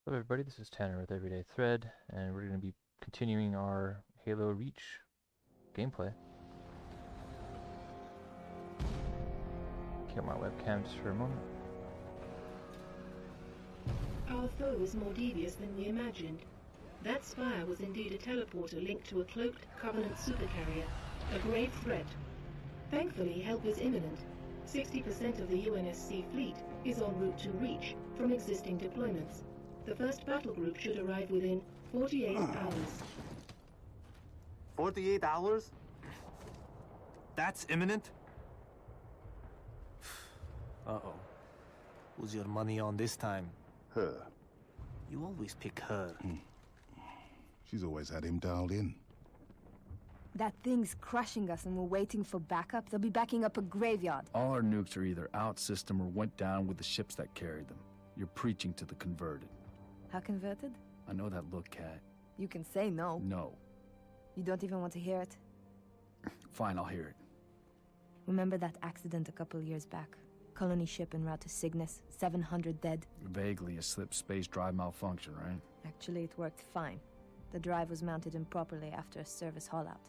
Hello everybody, this is Tanner with Everyday Thread, and we're going to be continuing our Halo Reach gameplay. Kill my webcam just for a moment. Our foe is more devious than we imagined. That spire was indeed a teleporter linked to a cloaked Covenant supercarrier, a grave threat. Thankfully, help is imminent. 60% of the UNSC fleet is en route to Reach from existing deployments. The first battle group should arrive within 48 hours. 48 hours? That's imminent? Uh-oh. Who's your money on this time? Her. You always pick her. She's always had him dialed in. That thing's crushing us and we're waiting for backup. They'll be backing up a graveyard. All our nukes are either out system or went down with the ships that carried them. You're preaching to the converted. How converted? I know that look, Cat. You can say no. No. You don't even want to hear it. Fine, I'll hear it. Remember that accident a couple years back? Colony ship en route to Cygnus, 700 dead. Vaguely a slip space drive malfunction, right? Actually, it worked fine. The drive was mounted improperly after a service haulout.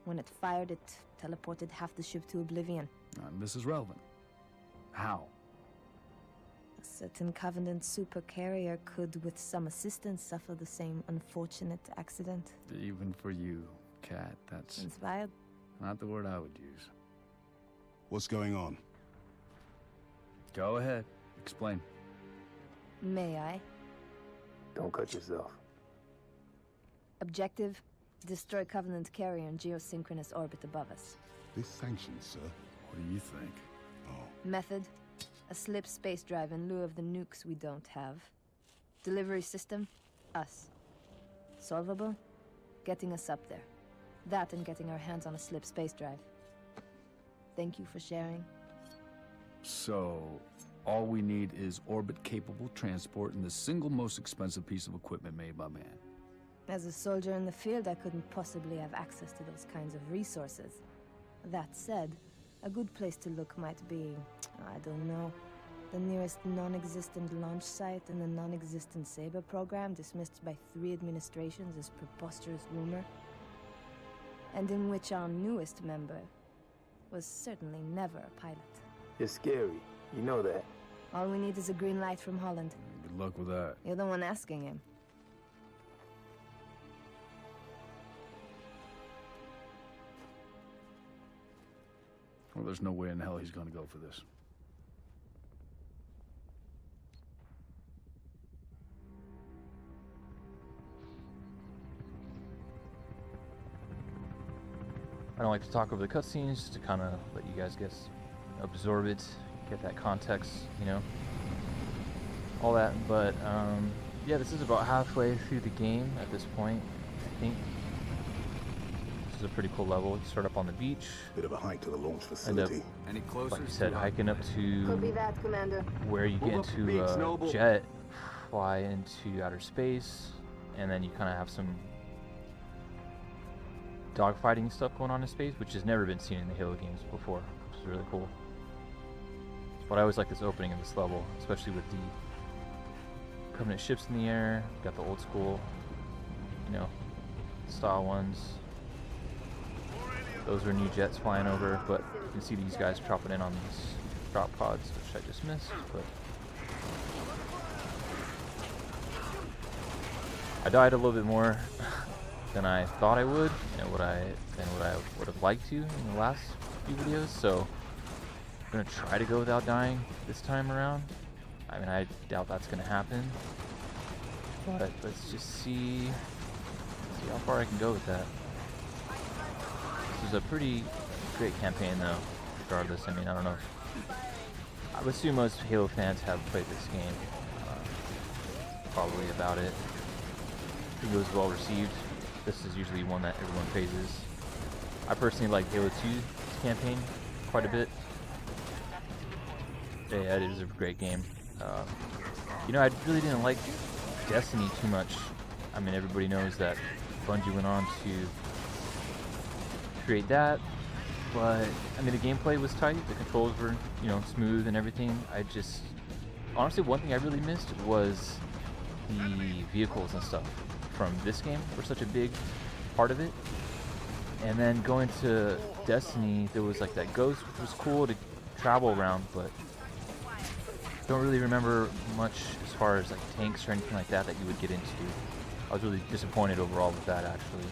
When it fired, it teleported half the ship to oblivion. This is relevant. How? A certain Covenant supercarrier could, with some assistance, suffer the same unfortunate accident. Even for you, Cat, that's Inspired? not the word I would use. What's going on? Go ahead. Explain. May I? Don't cut yourself. Objective: destroy Covenant carrier in geosynchronous orbit above us. This sanctioned, sir. What do you think? Oh, Method: a slip space drive in lieu of the nukes we don't have. Delivery system: us. Solvable: getting us up there. That and getting our hands on a slip space drive. Thank you for sharing. So, all we need is orbit-capable transport and the single most expensive piece of equipment made by man. As a soldier in the field, I couldn't possibly have access to those kinds of resources. That said, a good place to look might be, I don't know, the nearest non-existent launch site in the non-existent Saber program dismissed by 3 administrations as preposterous rumor, and in which our newest member was certainly never a pilot. You're scary. You know that. All we need is a green light from Holland. Good luck with that. You're the one asking him. Well, there's no way in hell he's gonna go for this. I don't like to talk over the cutscenes, just to kind of let you guys absorb it, get that context, you know, all that. But yeah, this is about halfway through the game at this point, I think. This is a pretty cool level. You start up on the beach, bit of a hike to the launch end up, facility. Any closer? like you said, hiking up to Copy that, Commander. where you get Move up the into beach, a Noble. jet, fly into outer space, and then you kind of have some dogfighting stuff going on in space, which has never been seen in the Halo games before, which is really cool. But I always like this opening of this level, especially with the Covenant ships in the air. You've got the old school, you know, style ones. Those are new jets flying over, but you can see these guys dropping in on these drop pods, which I just missed. But I died a little bit more than I thought I would, and what I would have liked to in the last few videos. So I'm gonna try to go without dying this time around. I mean, I doubt that's gonna happen, but let's just see how far I can go with that. This is a pretty great campaign, though. Regardless, I mean, I don't know. I would assume most Halo fans have played this game. Probably about it. I think it was well received. This is usually one that everyone praises. I personally like Halo 2's campaign quite a bit. Yeah, it is a great game. You know, I really didn't like Destiny too much. I mean, everybody knows that Bungie went on to create that, but I mean, the gameplay was tight. The controls were, you know, smooth and everything. I just, honestly, one thing I really missed was the vehicles and stuff from this game were such a big part of it. And then going to Destiny, there was like that ghost, which was cool to travel around, but don't really remember much as far as like tanks or anything like that you would get into. I was really disappointed overall with that, actually.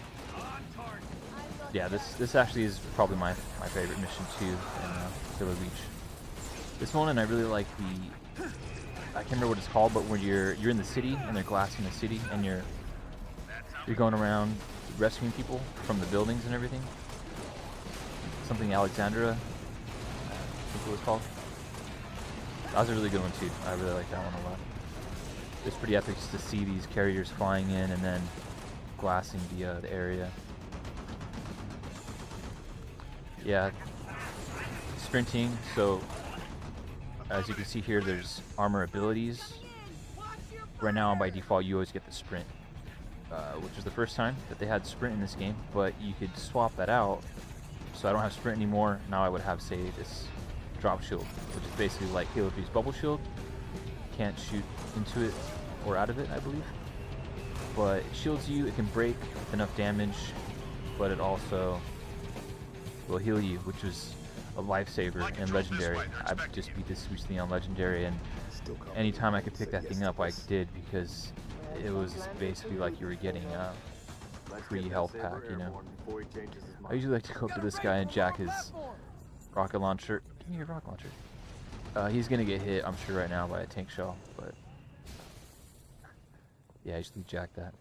Yeah, this actually is probably my favorite mission too in Silver Beach. This one, and I really like the, I can't remember what it's called, but when you're in the city and they're glassing the city and you're going around rescuing people from the buildings and everything. Something Alexandra, I think it was called. That was a really good one too. I really like that one a lot. It's pretty epic just to see these carriers flying in and then glassing the area. Yeah, sprinting. So as you can see here, there's armor abilities. Right now, by default, you always get the sprint, which was the first time that they had sprint in this game. But you could swap that out. So I don't have sprint anymore. Now I would have, say, this drop shield, which is basically like Halo 3's bubble shield. Can't shoot into it or out of it, I believe. But it shields you. It can break with enough damage, but it also will heal you, which was a lifesaver in Legendary. I just beat this recently on Legendary, and anytime I could pick that thing up, I did, because it was basically like you were getting a free health pack, you know. I usually like to go up to this guy and jack his rocket launcher. Give me your rocket launcher. He's gonna get hit, I'm sure, right now by a tank shell, but yeah, I usually jack that.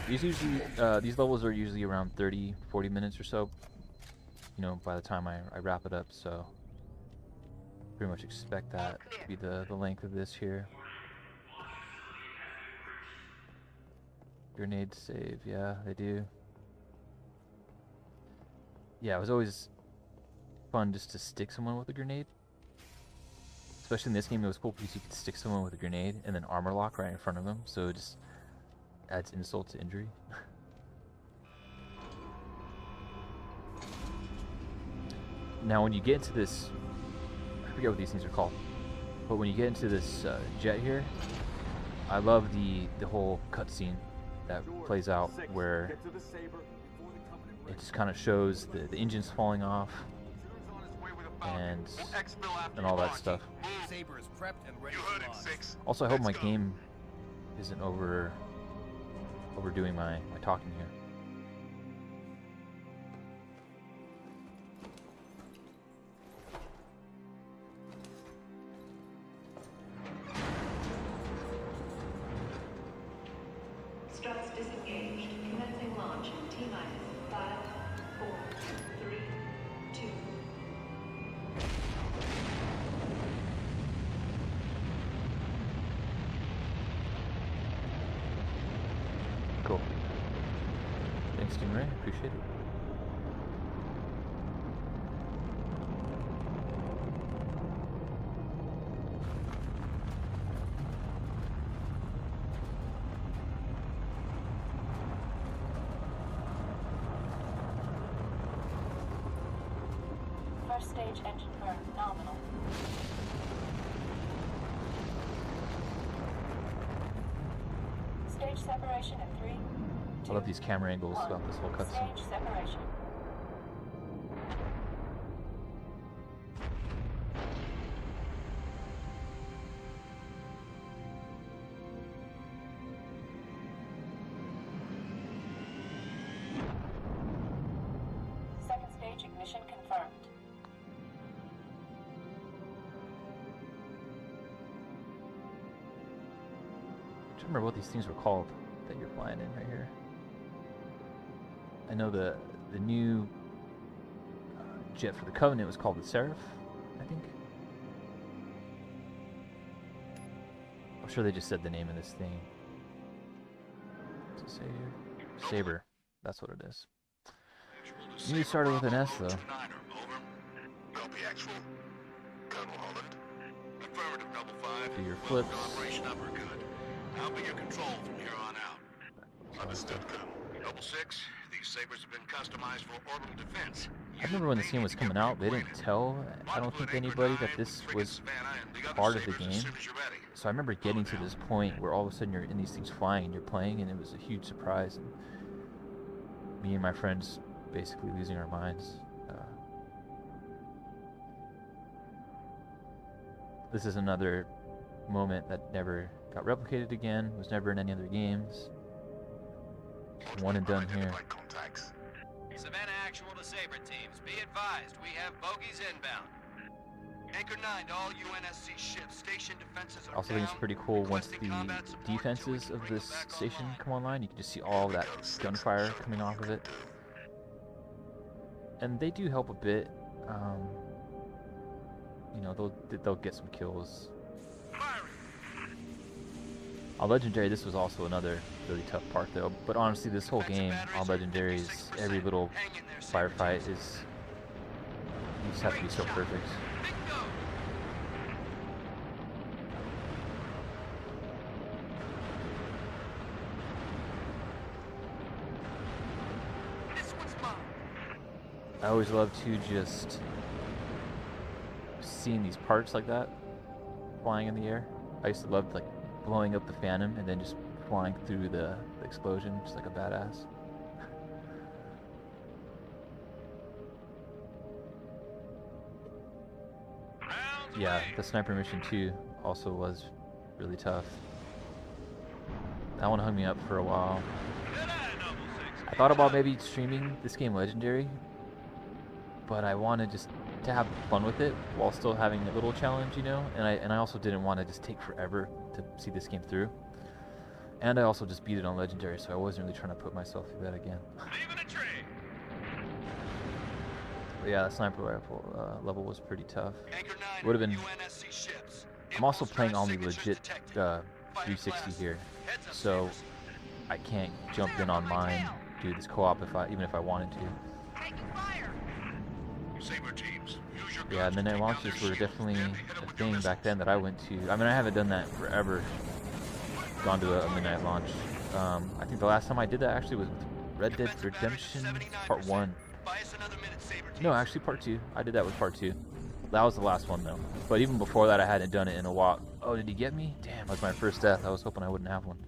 Usually, these levels are usually around 30-40 minutes or so, you know, by the time I wrap it up, so pretty much expect that to be the length of this here. Grenade save, yeah, they do. Yeah, it was always fun just to stick someone with a grenade. Especially in this game, it was cool because you could stick someone with a grenade and then armor lock right in front of them, so it just adds insult to injury. Now when you get into this, I forget what these things are called, but when you get into this jet here, I love the whole cutscene that plays out where it just kind of shows the engines falling off and all that stuff. Also, I hope my game isn't overdoing my talking here. Struts disengaged. Commencing launch in T-minus 5, 4, 3, 2. Cool. Thanks, Stingray. Appreciate it. First stage engine burn nominal. Stage separation in 3, 2, I love these camera angles throughout this whole cutscene. Stage separation. Second stage ignition confirmed. I don't remember what these things were called that you're flying in right here. I know the new jet for the Covenant was called the Seraph, I think. I'm sure they just said the name of this thing. What's it say here? Saber. That's what it is. You need to start it with an S, though. Copy actual. Colonel Holland. Affirmative, double 5. Do your flips. Operation uppercut. I'll be your control from here on out. Understood, Colonel. Double 6, these sabers have been customized for orbital defense. I remember when this game was coming out, they didn't tell, I don't think, anybody that this was part of the game. So I remember getting to this point where all of a sudden you're in these things flying and you're playing, and it was a huge surprise. And me and my friends basically losing our minds. This is another moment that never got replicated again, was never in any other games. One and done here. Savannah Actual to Saber teams. Be advised, we have bogeys inbound. Anchor 9 to all UNSC ships. Station defenses are I also think it's down. pretty cool once Requesting the combat support till we defenses can of bring this them back station online. come online. You can just see all that gunfire coming off of it. And they do help a bit. You know, they'll get some kills. On Legendary, this was also another really tough part though. But honestly, this whole game on Legendaries, every little firefight is, you just have to be so perfect. I always love to just seeing these parts like that flying in the air. I used to love like blowing up the Phantom and then just flying through the explosion just like a badass. Yeah, the sniper mission too also was really tough. That one hung me up for a while. I thought about maybe streaming this game Legendary, but I wanted just to have fun with it while still having a little challenge, you know. And I also didn't want to just take forever to see this game through. And I also just beat it on Legendary, so I wasn't really trying to put myself through that again. But yeah, that sniper rifle level was pretty tough. Would have been. I'm also playing on the legit 360 here, so I can't jump in on mine, do this co-op even if I wanted to. Yeah, midnight launches were definitely a thing back then that I went to. I mean, I haven't done that forever. Gone to a midnight launch. I think the last time I did that actually was with Red Dead Redemption Part 1. No, actually Part 2. I did that with Part 2. That was the last one though. But even before that I hadn't done it in a while. Oh, did he get me? Damn, that was my first death. I was hoping I wouldn't have one.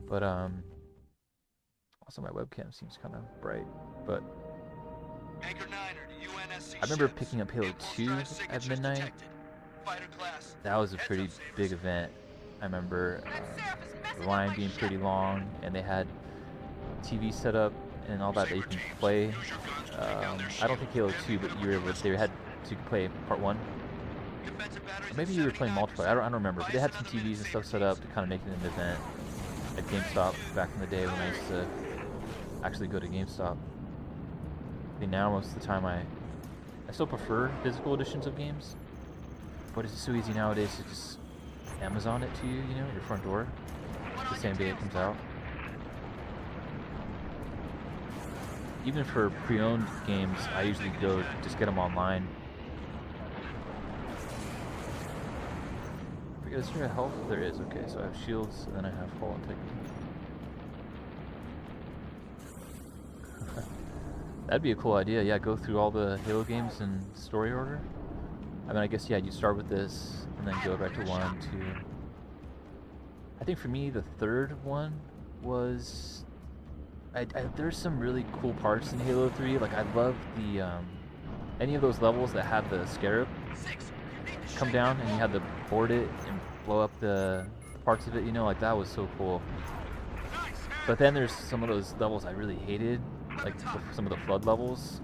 But also my webcam seems kind of bright. But I remember picking up Halo 2 at midnight. That was a pretty big event. I remember the line being pretty long, and they had TV set up and all that you can play. I don't think Halo 2, but you were able to, they had to play Part 1. Or maybe you were playing multiplayer. I don't remember. But they had some TVs and stuff set up to kind of make it an event at GameStop back in the day when I used to actually go to GameStop. I think now most of the time I still prefer physical editions of games, but it's so easy nowadays to just Amazon it to you, you know, your front door, the same day it comes out. Even for pre-owned games, I usually go just get them online. I forget, is there a health? There is, okay, so I have shields, and then I have fall integrity. That'd be a cool idea, yeah, go through all the Halo games in story order. I mean, I guess, yeah, you start with this, and then go back to 1, 2. I think for me, the third one was... there's some really cool parts in Halo 3, like I love the, any of those levels that have the Scarab come down, and you had to board it and blow up the parts of it, you know, like that was so cool. But then there's some of those levels I really hated, like some of the flood levels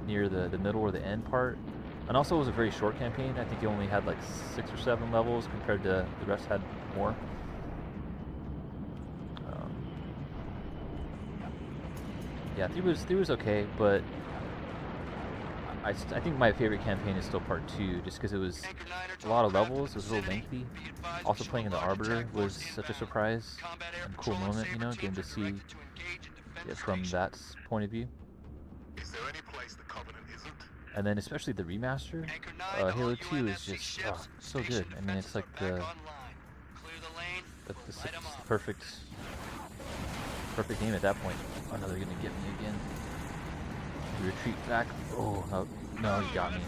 near the middle or the end part. And also it was a very short campaign. I think it only had like 6 or 7 levels compared to the rest had more. Yeah, 3 was okay, but I think my favorite campaign is still Part 2, just because it was a lot of levels, it was real lengthy. Also playing in the Arbiter was such a surprise and cool moment, you know, getting to see it from that point of view. And then especially the remaster, Halo 2 is just so good. I mean, it's like the perfect game at that point. Oh no, they're gonna get me again. retreat back. Oh, no, no, he got me.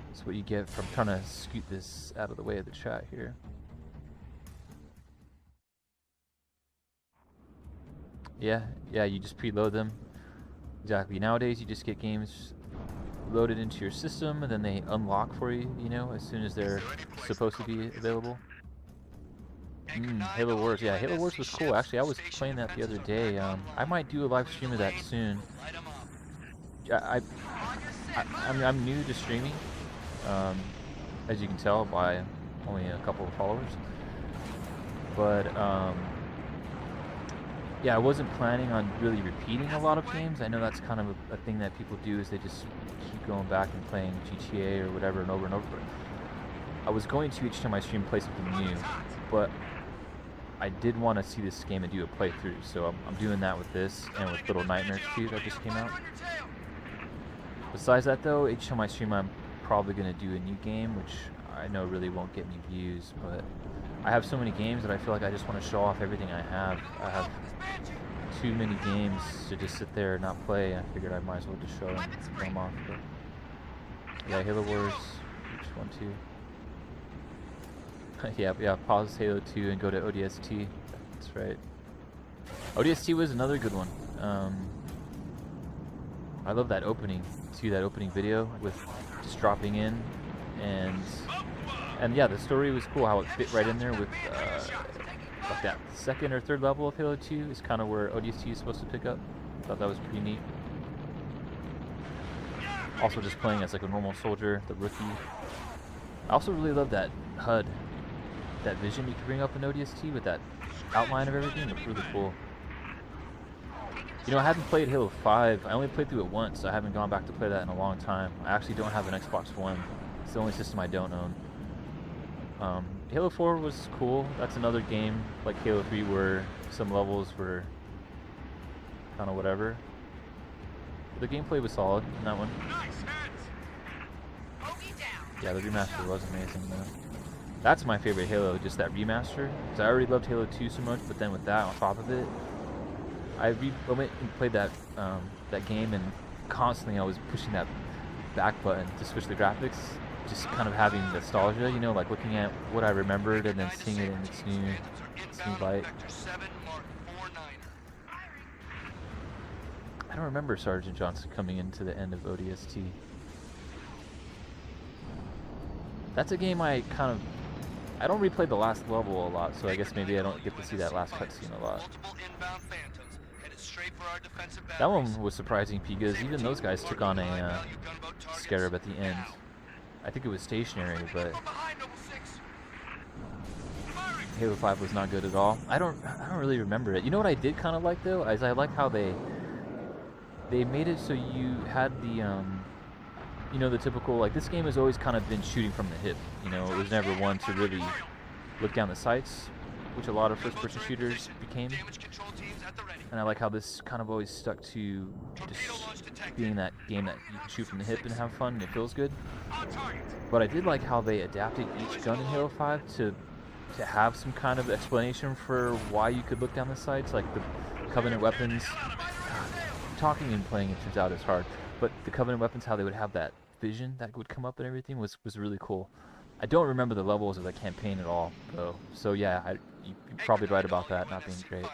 That's what you get from trying to scoot this out of the way of the chat here. Yeah, you just preload them. Exactly. Nowadays, you just get games loaded into your system, and then they unlock for you, you know, as soon as they're supposed to be available. Halo Wars. Yeah, Halo Wars was cool. Actually, I was playing that the other day. I might do a live stream of that soon. I'm new to streaming, as you can tell by only a couple of followers. But yeah, I wasn't planning on really repeating a lot of games. I know that's kind of a thing that people do, is they just keep going back and playing GTA or whatever and over and over. I was going to, each time I stream, play something new, but I did want to see this game and do a playthrough, so I'm doing that with this and with Little Nightmares 2 that just came out. Besides that though, each time I stream I'm probably going to do a new game, which I know really won't get me views, but I have so many games that I feel like I just want to show off everything I have. I have too many games to just sit there and not play. I figured I might as well just show them off. But yeah, Halo Wars, which one too? yeah, pause Halo 2 and go to ODST. That's right. ODST was another good one. I love that opening, too, that opening video with just dropping in, and yeah, the story was cool, how it fit right in there with like that second or third level of Halo 2 is kind of where ODST is supposed to pick up. I thought that was pretty neat. Also just playing as like a normal soldier, the rookie. I also really love that HUD, that vision you can bring up in ODST with that outline of everything. It's really cool. You know, I haven't played Halo 5. I only played through it once. I haven't gone back to play that in a long time. I actually don't have an Xbox One. It's the only system I don't own. Halo 4 was cool. That's another game like Halo 3 where some levels were kind of whatever. The gameplay was solid in that one. Yeah, the remaster was amazing though. That's my favorite Halo, just that remaster. Because I already loved Halo 2 so much, but then with that on top of it, I went and played that that game, and constantly I was pushing that back button to switch the graphics. Just kind of having nostalgia, you know, like looking at what I remembered and then seeing it in its new light. I don't remember Sergeant Johnson coming into the end of ODST. That's a game I don't replay the last level a lot, so I guess maybe I don't get to see that last cutscene a lot. That one was surprising because even those guys took on a scarab at the end. I think it was stationary, but Halo 5 was not good at all. I don't really remember it. You know what I did kind of like though, is I like how they made it so you had the you know, the typical, like, this game has always kind of been shooting from the hip. You know, it was never one to really look down the sights, which a lot of first-person shooters became. And I like how this kind of always stuck to just being that game that you can shoot from the hip and have fun and it feels good. But I did like how they adapted each gun in Halo 5 to have some kind of explanation for why you could look down the sights, like the Covenant weapons. Talking and playing, it turns out, is hard. But the Covenant weapons, how they would have that vision that would come up and everything was really cool. I don't remember the levels of the campaign at all, though. So yeah, you're probably right about that not being great.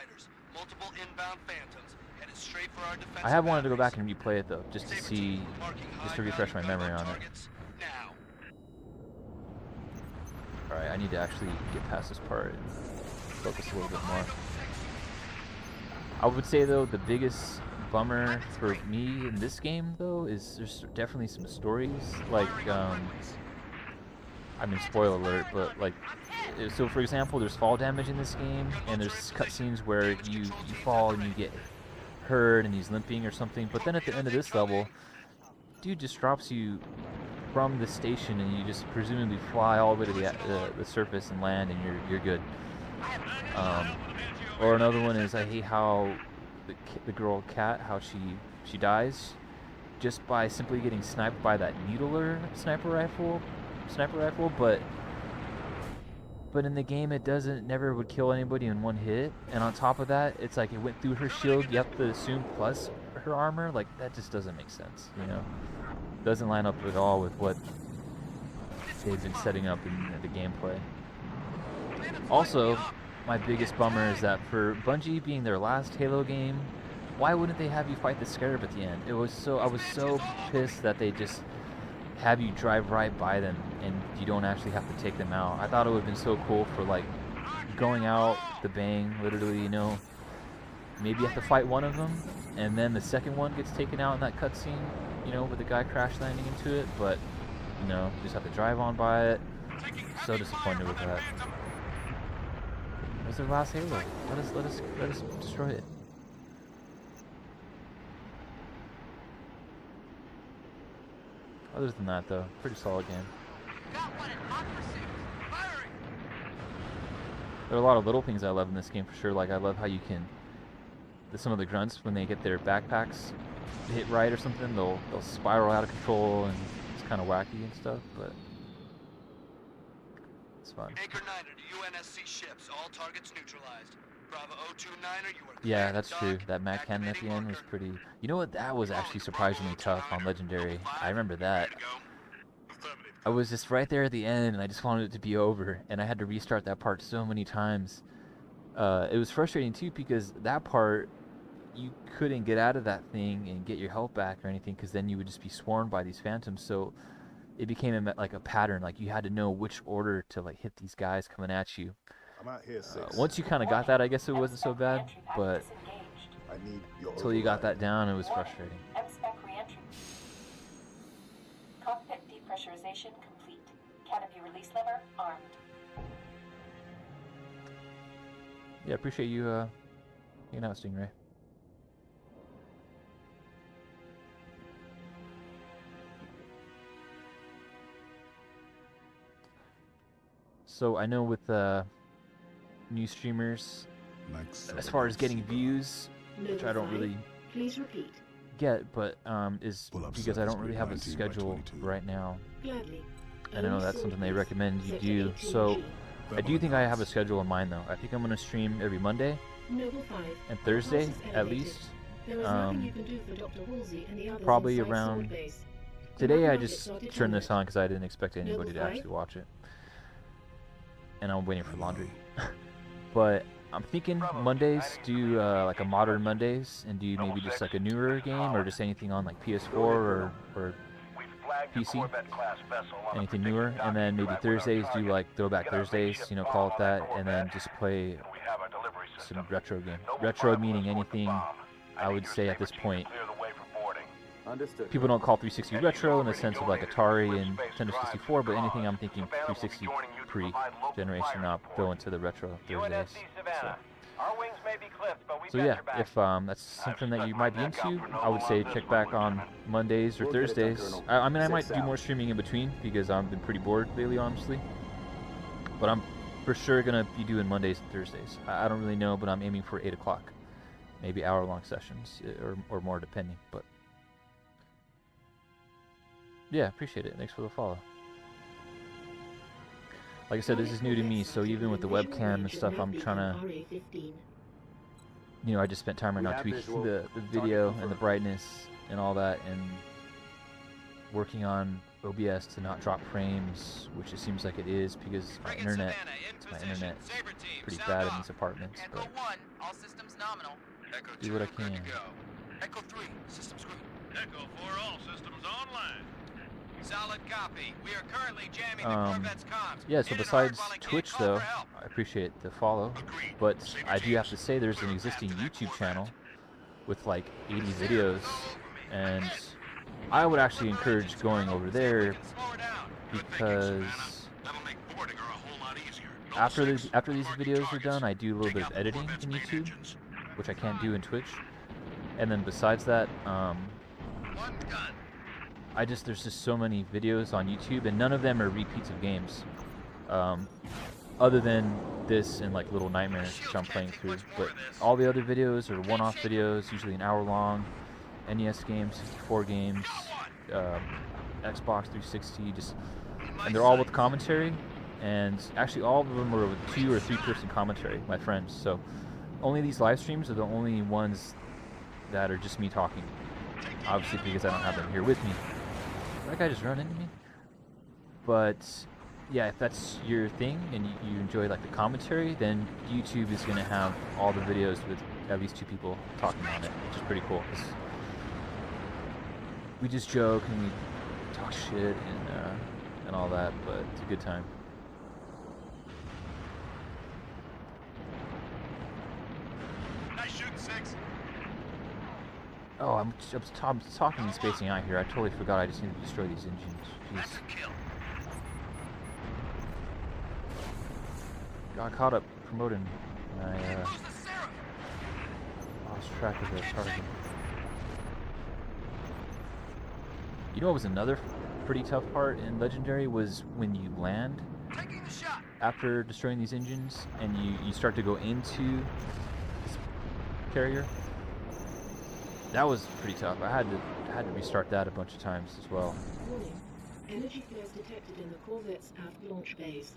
I have wanted to go back and replay it though, just to refresh my memory on it. Alright, I need to actually get past this part and focus a little bit more. I would say though, the biggest bummer for me in this game though is there's definitely some stories, like I mean, spoiler alert, but like, so for example, there's fall damage in this game, and there's cutscenes where you fall and you get hurt and he's limping or something, but then at the end of this level, dude just drops you from the station and you just presumably fly all the way to the surface and land, and you're good. Or another one is, I hate how the girl Cat, how she dies just by simply getting sniped by that needler sniper rifle, but in the game it never would kill anybody in one hit, and on top of that it's like it went through her shield, you have to assume, plus Berserker armor, like, that just doesn't make sense, you know? Doesn't line up at all with what they've been setting up in the gameplay. Also, my biggest bummer is that for Bungie being their last Halo game, why wouldn't they have you fight the Scarab at the end? I was so pissed that they just have you drive right by them and you don't actually have to take them out. I thought it would have been so cool for, like, going out the bang, literally, you know, maybe you have to fight one of them and then the second one gets taken out in that cutscene, you know, with the guy crash landing into it, but, you know, you just have to drive on by it. So disappointed with that. It was their last Halo. Let us destroy it. Other than that, though, pretty solid game. There are a lot of little things I love in this game for sure. Like, I love how you can, some of the grunts, when they get their backpacks hit right or something, they'll spiral out of control and it's kind of wacky and stuff, but it's fun. Anchor 9 to UNSC ships, all targets neutralized. Bravo 029er, you are Yeah, that's true. That Mac cannon at the end was pretty... You know what? That was actually surprisingly tough on Legendary. I remember that. I was just right there at the end, and I just wanted it to be over, and I had to restart that part so many times. It was frustrating, too, because that part, you couldn't get out of that thing and get your health back or anything, because then you would just be swarmed by these phantoms, so it became like a pattern. Like, you had to know which order to, like, hit these guys coming at you. I'm out here, Once you kind of got that, I guess it wasn't so bad, but I need your until you got that down, it was frustrating. M-spec re-entry. Cockpit depressurization complete. Canopy release lever armed. Yeah, appreciate you hanging out, Stingray. So I know with new streamers, as far as getting views, which I don't really Please repeat. get, but is because I don't really have a schedule right now, Gladly. and I know that's something they recommend you do. So I do think I have a schedule in mind, though. I think I'm going to stream every Monday Noble 5. and Thursday, Process at elevated. least. There is nothing you can do for Dr. Halsey and the others Probably inside around... Sword Base. Today I Mathematics just are turned this determined. on because I didn't expect anybody to Noble actually five? watch it. And I'm waiting for laundry. But I'm thinking Mondays, do like a modern Mondays, and do maybe just like a newer game, or just anything on like PS4 or PC, anything newer. And then maybe Thursdays, do like Throwback Thursdays, you know, call it that, and then just play some retro game. Retro meaning anything, I would say at this point. Understood. People don't call 360 retro in the sense of like Atari and Nintendo 64, but anything I'm thinking 360 pre-generation, I'll go into the retro Thursdays. So yeah, if that's something that you might be into, I would say check back on Mondays or Thursdays. I mean, I might do more streaming in between because I've been pretty bored lately, honestly. But I'm for sure gonna be doing Mondays and Thursdays. I don't really know, but I'm aiming for 8 o'clock, maybe hour-long sessions or more, depending. But yeah, appreciate it. Thanks for the follow. Like I said, this is new to me, so even with the webcam and stuff, I'm trying to, you know, I just spent time right now tweaking the video and the brightness and all that, and working on OBS to not drop frames, which it seems like it is because my internet is pretty bad in these apartments. But all systems nominal. Echo do what I 2, good to can. go. Echo 3, systems green. Echo 4, all systems online. Solid copy. We are currently jamming the Corvette's comms. Yeah, so Hit it besides hard while it can't Twitch, call though, for help. I appreciate the follow, but I do have to say there's an existing YouTube channel with like 80 videos, and I would actually encourage going over there because That'll make boarding her a whole lot easier. after these videos are done, I do a little bit of editing in YouTube, which I can't do in Twitch, and then besides that, One gun. there's just so many videos on YouTube, and none of them are repeats of games, other than this and like Little Nightmares, which I'm playing through. But all the other videos are one-off videos, usually an hour long. NES games, 64 games, Xbox 360, and they're all with commentary. And actually, all of them are with 2 or 3 person commentary, my friends. So only these live streams are the only ones that are just me talking. Obviously, because I don't have them here with me. That guy just run into me. But yeah, if that's your thing and you enjoy like the commentary, then YouTube is gonna have all the videos with at least 2 people talking on it, which is pretty cool. 'Cause we just joke and we talk shit and all that, but it's a good time. Nice shooting, 6. Oh, I'm talking and spacing out here. I totally forgot I just need to destroy these engines. That's Jeez. a kill. Got caught up promoting. And I Lose the Seraph! lost track of the target. You know what was another pretty tough part in Legendary was when you land Taking the shot! after destroying these engines and you start to go into this carrier. That was pretty tough. I had to restart that a bunch of times as well. Warning. Energy flares detected in the Corvette's aft launch bays.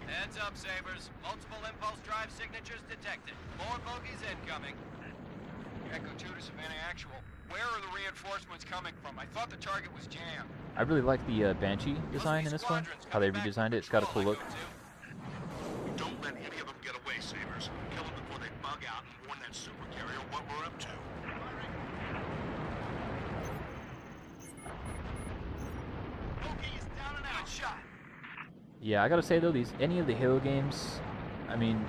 Heads up, Sabers. Multiple impulse drive signatures detected. More bogeys incoming. Echo 2 to Savannah Actual. Where are the reinforcements coming from? I thought the target was jammed. I really like the Banshee design in this one. How they redesigned it. It's got a cool look. Don't let any of them get away, Sabers. Kill them before they bug out and warn that supercarrier what we're up to. Bogey is down and out. Shot. Yeah, I gotta say though, any of the Halo games, I mean,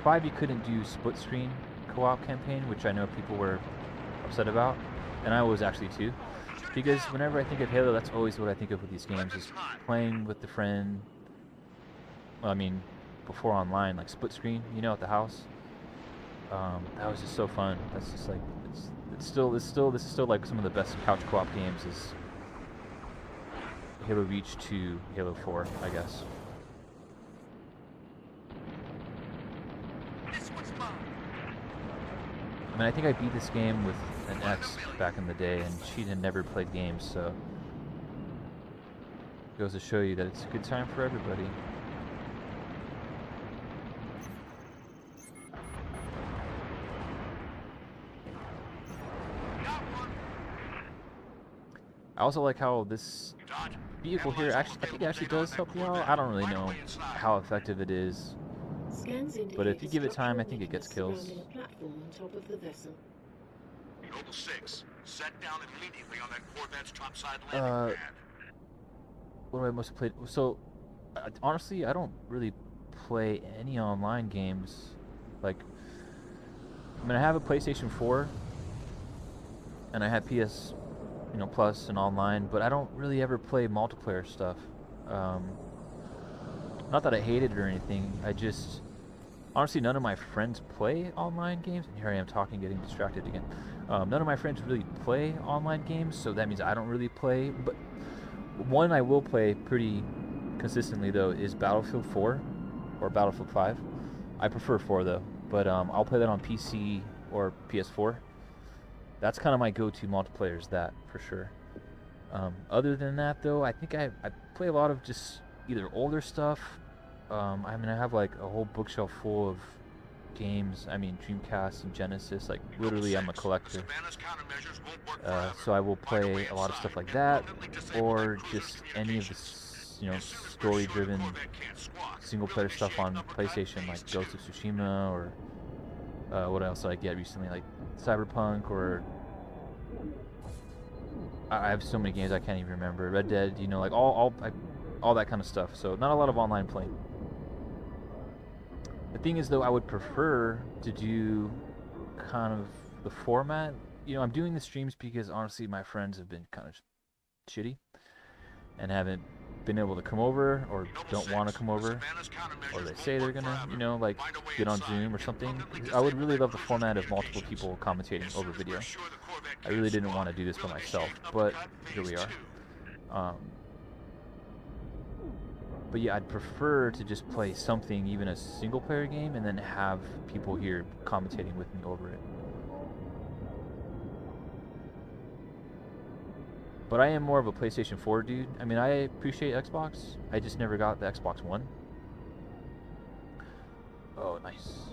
5 you couldn't do split screen co-op campaign, which I know people were upset about, and I was actually too, because whenever I think of Halo, that's always what I think of with these games, is playing with the friend. Well, I mean, before online, like split screen, you know, at the house. That was just so fun. That's just like this is still like some of the best couch co-op games is Halo Reach to Halo 4, I guess. This one's mine. I mean, I think I beat this game with an ex back in the day, and she had never played games, so it goes to show you that it's a good time for everybody. I also like how this vehicle here actually, I think it actually does help you out. I don't really know how effective it is, Scans indicate but if you give it time, I structural think it gets weakness kills. surrounding a platform on top of the vessel. Noble 6, set down immediately on that Corvette's topside landing pad. What do I mostly play? So, honestly, I don't really play any online games. Like, I mean, I have a PlayStation 4, and I have PS, you know, Plus and online, but I don't really ever play multiplayer stuff. Not that I hate it or anything. I just, honestly, none of my friends play online games. And here I am talking, getting distracted again. None of my friends really play online games, so that means I don't really play. But one I will play pretty consistently, though, is Battlefield 4 or Battlefield 5. I prefer 4, though, but I'll play that on PC or PS4. That's kind of my go-to multiplayer, is that, for sure. Other than that, though, I think I play a lot of just either older stuff. I mean, I have like a whole bookshelf full of games. I mean, Dreamcast and Genesis. Like, literally, I'm a collector. So I will play a lot of stuff like that, or just any of the, you know, story-driven single-player stuff on PlayStation, like Ghost of Tsushima, or what else did I get recently, like Cyberpunk, or I have so many games I can't even remember. Red Dead, you know, like all that kind of stuff. So not a lot of online playing. The thing is, though, I would prefer to do kind of the format. You know, I'm doing the streams because honestly, my friends have been kind of shitty and haven't been able to come over, or don't want to come over, or they say they're gonna, you know, like get on Zoom or something. I would really love the format of multiple people commentating over video. I really didn't want to do this for myself, but here we are. But yeah, I'd prefer to just play something, even a single-player game, and then have people here commentating with me over it. But I am more of a PlayStation 4 dude. I mean, I appreciate Xbox. I just never got the Xbox One. Oh, nice.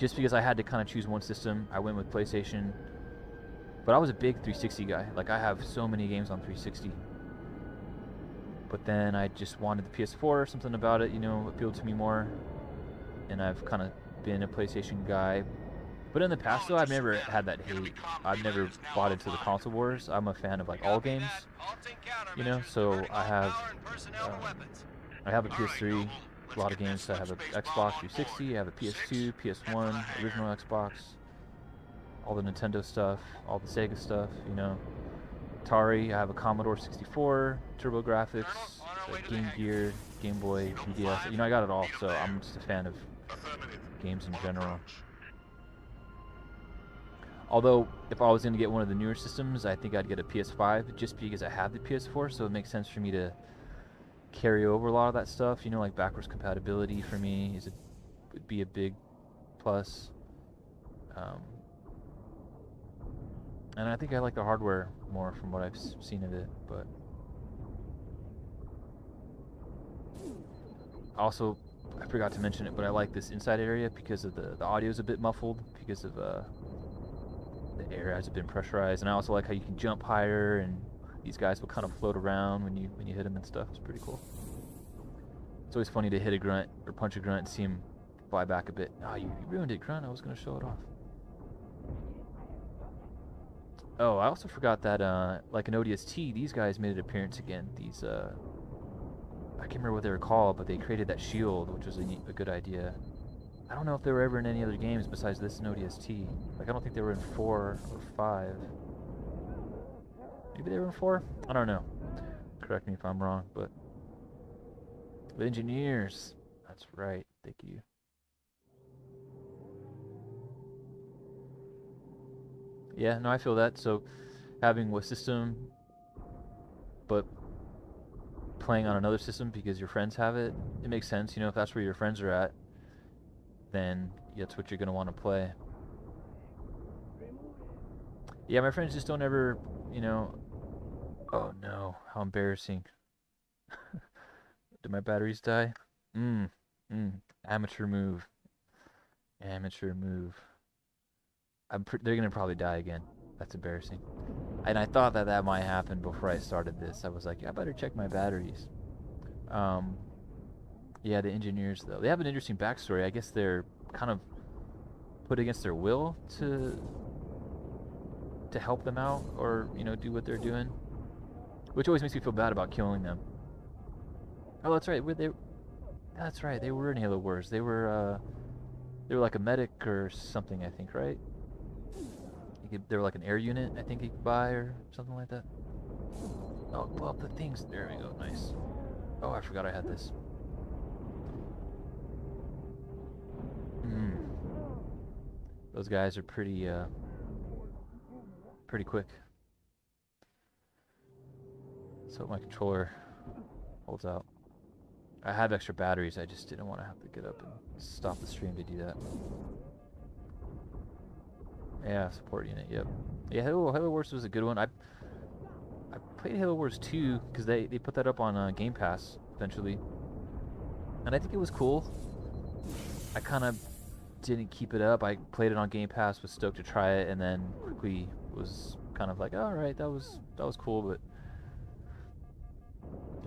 just because I had to kind of choose one system, I went with PlayStation. But I was a big 360 guy. Like, I have so many games on 360. But then I just wanted the PS4. Something about it, you know, appealed to me more. And I've kind of been a PlayStation guy. But in the past, though, I've never had that hate. I've never bought into the console wars. I'm a fan of, like, all games. You know, so I have a PS3, a lot of games. I have an Xbox 360, I have a PS2, PS1, original Xbox, all the Nintendo stuff, all the Sega stuff, you know. Atari, I have a Commodore 64, TurboGrafx, Game Gear, Game Boy, DS. You know, I got it all, so I'm just a fan of games in general. Although, if I was going to get one of the newer systems, I think I'd get a PS5, just because I have the PS4, so it makes sense for me to carry over a lot of that stuff. You know, like backwards compatibility for me would be a big plus. And I think I like the hardware more from what I've seen of it, but also, I forgot to mention it, but I like this inside area because of the audio is a bit muffled because of the air hasn't been pressurized, and I also like how you can jump higher, and these guys will kind of float around when you hit them and stuff. It's pretty cool. It's always funny to hit a grunt or punch a grunt and see him fly back a bit. Oh, you ruined it, grunt. I was going to show it off. Oh, I also forgot that, like an ODST, these guys made an appearance again. These, I can't remember what they were called, but they created that shield, which was a good idea. I don't know if they were ever in any other games besides this and ODST. Like, I don't think they were in 4 or 5. Maybe they were in 4? I don't know. Correct me if I'm wrong, but... The engineers. That's right. Thank you. Yeah, no, I feel that. So, having a system, but playing on another system because your friends have it, it makes sense. You know, if that's where your friends are at, then that's what you're going to want to play. Yeah, my friends just don't ever, you know... Oh no, how embarrassing. Did my batteries die? Amateur move. Amateur move. They're going to probably die again. That's embarrassing. And I thought that might happen before I started this. I was like, yeah, I better check my batteries. Yeah, the engineers, though. They have an interesting backstory. I guess they're kind of put against their will to help them out or, you know, do what they're doing. Which always makes me feel bad about killing them. Oh, that's right. That's right. They were in Halo Wars. They were like a medic or something, I think, right? They were like an air unit, I think you could buy or something like that. Oh, blow up the things. There we go. Nice. Oh, I forgot I had this. Those guys are pretty quick. So my controller holds out. I have extra batteries. I just didn't want to have to get up and stop the stream to do that. Yeah, support unit. Yep. Yeah, Halo Wars was a good one. I played Halo Wars 2 because they put that up on Game Pass eventually, and I think it was cool. I kind of didn't keep it up. I played it on Game Pass, was stoked to try it, and then quickly was kind of like, all right, that was cool, but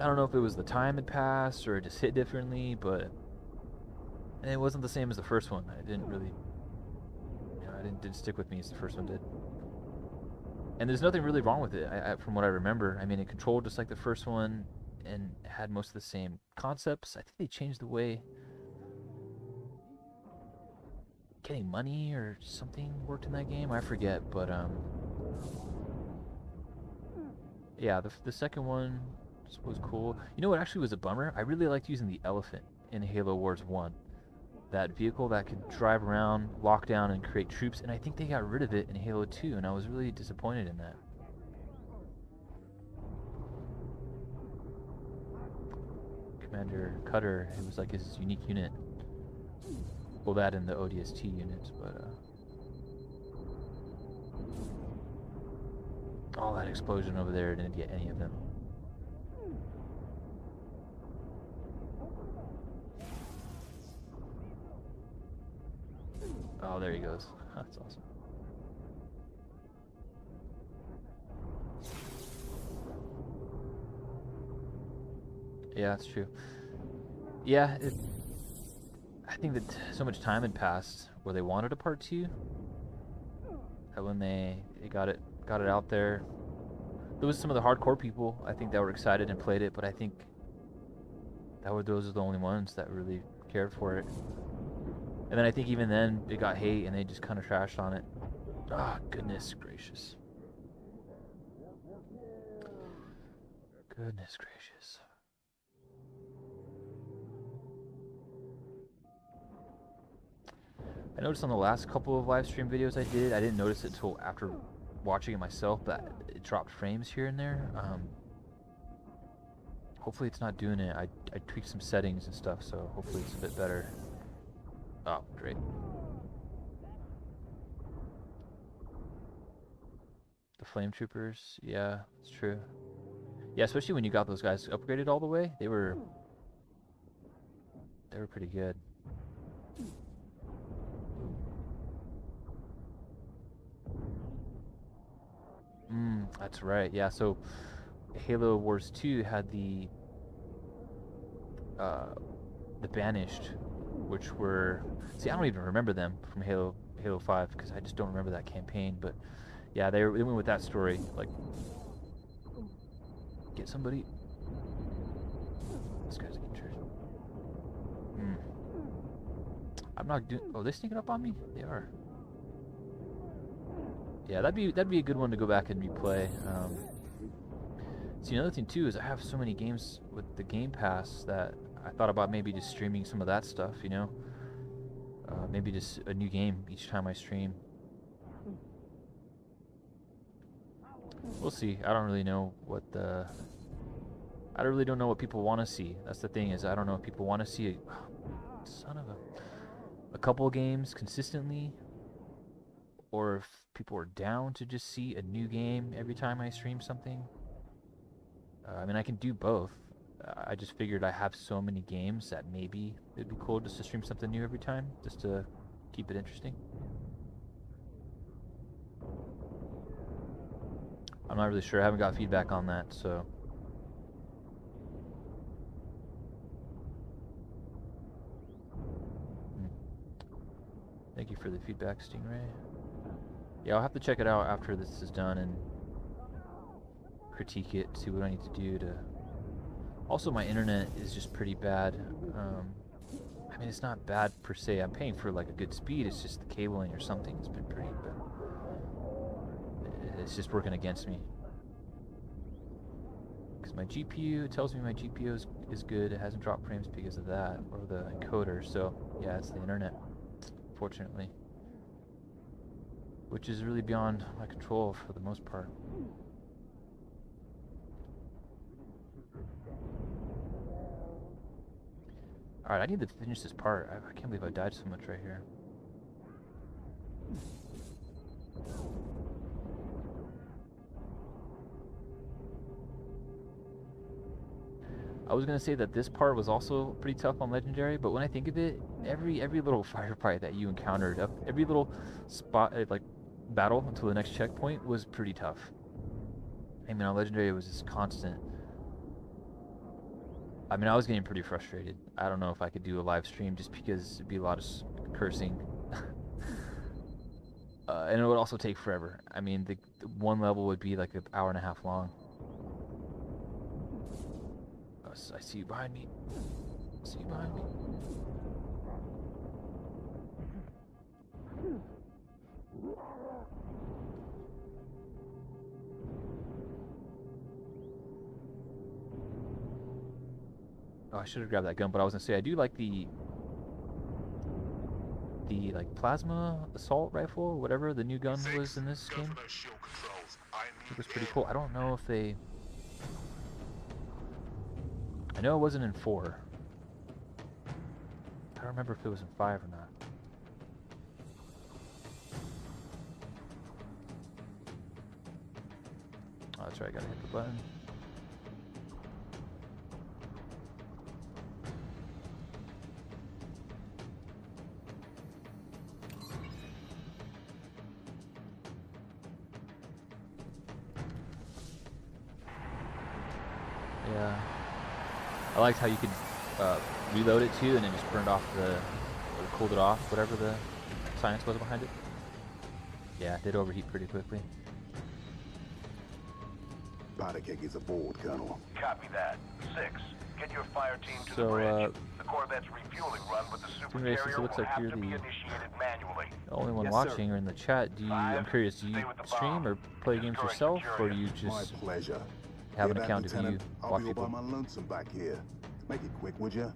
I don't know if it was the time had passed or it just hit differently, but and it wasn't the same as the first one. I didn't really, you know, it didn't stick with me as the first one did. And there's nothing really wrong with it, from what I remember. I mean, it controlled just like the first one and had most of the same concepts. I think they changed the way getting money or something worked in that game. I forget, but yeah, the second one was cool. You know what actually was a bummer? I really liked using the elephant in Halo Wars 1. That vehicle that could drive around, lock down, and create troops, and I think they got rid of it in Halo 2, and I was really disappointed in that. Commander Cutter, it was like his unique unit. Well, that and the ODST units, but all that explosion over there didn't get any of them. Oh, there he goes. That's awesome. Yeah, that's true. Yeah, I think that so much time had passed where they wanted a part 2 that when they got it out there, there was some of the hardcore people I think that were excited and played it, but I think those are the only ones that really cared for it. And then I think even then it got hate and they just kind of trashed on it. Ah, goodness gracious. Goodness gracious. I noticed on the last couple of live stream videos I did, I didn't notice it until after watching it myself, but it dropped frames here and there. Hopefully it's not doing it. I tweaked some settings and stuff, so hopefully it's a bit better. Oh, great. The flame troopers, yeah, it's true. Yeah, especially when you got those guys upgraded all the way, they were pretty good. That's right. Yeah, so Halo Wars 2 had the Banished, which were, see, I don't even remember them from Halo 5 because I just don't remember that campaign, but yeah, they went with that story, like, get somebody. This guy's injured. I'm not doing. Oh, they sneaking up on me? They are. Yeah, that'd be a good one to go back and replay. See, another thing too is I have so many games with the Game Pass that I thought about maybe just streaming some of that stuff. You know, maybe just a new game each time I stream. We'll see. I don't really know what the. I really don't know what people want to see. That's the thing, is I don't know if people want to see son of a couple games consistently, or if people are down to just see a new game every time I stream something. I mean, I can do both. I just figured I have so many games that maybe it'd be cool just to stream something new every time, just to keep it interesting. I'm not really sure. I haven't got feedback on that, so. Thank you for the feedback, Stingray. Yeah, I'll have to check it out after this is done and critique it, see what I need to do to... Also, my internet is just pretty bad. I mean, it's not bad per se. I'm paying for like a good speed. It's just the cabling or something. It's been pretty bad. It's just working against me. Because my GPU, it tells me my GPU is good. It hasn't dropped frames because of that, or the encoder. So, yeah, it's the internet, fortunately. Which is really beyond my control for the most part. Alright, I need to finish this part. I can't believe I died so much right here. I was gonna say that this part was also pretty tough on Legendary, but when I think of it, every little firefight that you encountered, every little spot, like battle until the next checkpoint, was pretty tough. I mean, on Legendary it was just constant. I mean, I was getting pretty frustrated. I don't know if I could do a live stream just because it'd be a lot of cursing. And it would also take forever. I mean, the one level would be like an hour and a half long. I see you behind me. I see you behind me. Oh, I should have grabbed that gun, but I was gonna say I do like the like plasma assault rifle or whatever the new gun was in this game. It was pretty cool. I don't know if they. I know it wasn't in 4. I don't remember if it was in 5 or not. Oh, that's right. I gotta hit the button. Yeah. I liked how you could reload it too, and it just burned off or cooled it off, whatever the science was behind it. Yeah, it did overheat pretty quickly. Powder keg is aboard, Colonel. Copy that. 6. Get your fire team to the So, bridge. The Corvette's refueling run with the super Racing, carrier it looks will like have you're to be the initiated manually. only one Yes, watching sir. or in the chat. I'm curious, do you Stay with the stream bomb. or play games Discourage yourself, or do security. you My just pleasure. have an Hear that, account of you Lieutenant? I'll watch be all by people? my lonesome back here. Make it quick, would ya?